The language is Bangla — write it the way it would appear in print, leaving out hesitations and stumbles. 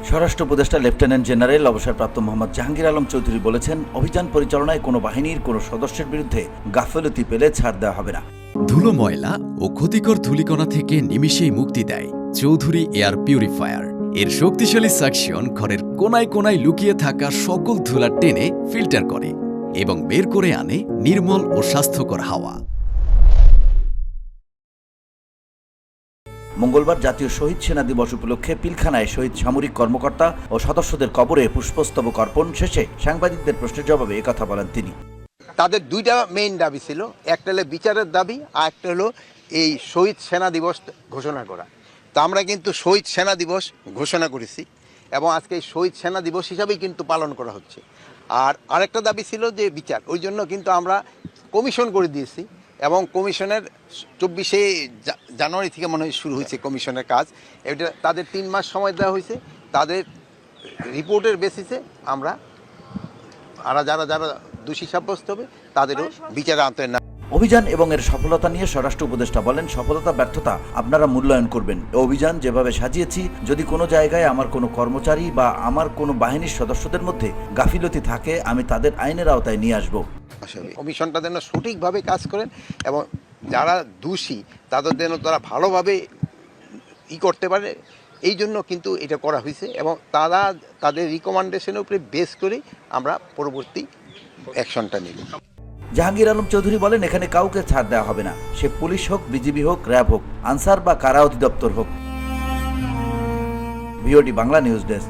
স্বরাষ্ট্র উপদেষ্টা লেফটেন্যান্ট জেনারেল অবসরপ্রাপ্ত মোহাম্মদ জাহাঙ্গীর আলম চৌধুরী বলেছেন, অভিযান পরিচালনায় কোনো বাহিনীর কোনো সদস্যের বিরুদ্ধে গাফিলতি পেলে ছাড় দেওয়া হবে না। ধুলো, ময়লা ও ক্ষতিকর ধূলিকণা থেকে নিমিষেই মুক্তি দেয় চৌধুরী এয়ার পিউরিফায়ার। এর শক্তিশালী সাকশন ঘরের কোনায় কোনায় লুকিয়ে থাকা সকল ধুলা টেনে ফিল্টার করে এবং বের করে আনে নির্মল ও স্বাস্থ্যকর হাওয়া। মঙ্গলবার জাতীয় শহীদ সেনা দিবস উপলক্ষে পিলখানায় শহীদ সামরিক কর্মকর্তা ও সদস্যদের কবরে পুষ্পস্তবক অর্পণ শেষে সাংবাদিকদের প্রশ্নের জবাবে একথা বলেন তিনি। তাদের দুইটা মেইন দাবি ছিল, একটা হলো বিচারের দাবি আর একটা হলো এই শহীদ সেনা দিবস ঘোষণা করা। তো আমরা কিন্তু শহীদ সেনা দিবস ঘোষণা করেছি এবং আজকে এই শহীদ সেনা দিবস হিসাবেই কিন্তু পালন করা হচ্ছে। আর আরেকটা দাবি ছিল যে বিচার, ওই জন্য কিন্তু আমরা কমিশন করে দিয়েছি এবং কমিশনের 24শে জানুয়ারি থেকে মনে হয় শুরু হয়েছে কমিশনের কাজ। এটা তাদের 3 মাস সময় দেওয়া হয়েছে। তাদের রিপোর্টের বেসিসে আমরা যারা দোষী সাব্যস্ত হবে তাদেরও বিচারে আনতে না। অভিযান এবং এর সফলতা নিয়ে স্বরাষ্ট্র উপদেষ্টা বলেন, সফলতা ব্যর্থতা আপনারা মূল্যায়ন করবেন। অভিযান যেভাবে সাজিয়েছি, যদি কোনো জায়গায় আমার কোনো কর্মচারী বা আমার কোনো বাহিনীর সদস্যদের মধ্যে গাফিলতি থাকে, আমি তাদের আইনের আওতায় নিয়ে আসব। কমিশনটা যেন সঠিকভাবে কাজ করেন এবং যারা দোষী তাদের যেন তারা ভালোভাবে করতে পারে, এই জন্য কিন্তু এটা করা হয়েছে এবং তারা তাদের রিকমেন্ডেশনের উপরে বেস করে আমরা পরবর্তী অ্যাকশনটা নিব। জাহাঙ্গীর আলম চৌধুরী বলেন, এখানে কাউকে ছাড় দেওয়া হবে না, সে পুলিশ হোক, বিজিবি হোক, র্যাব হোক, আনসার বা কারা অধিদপ্তর হোক। VOD Bangla news desk.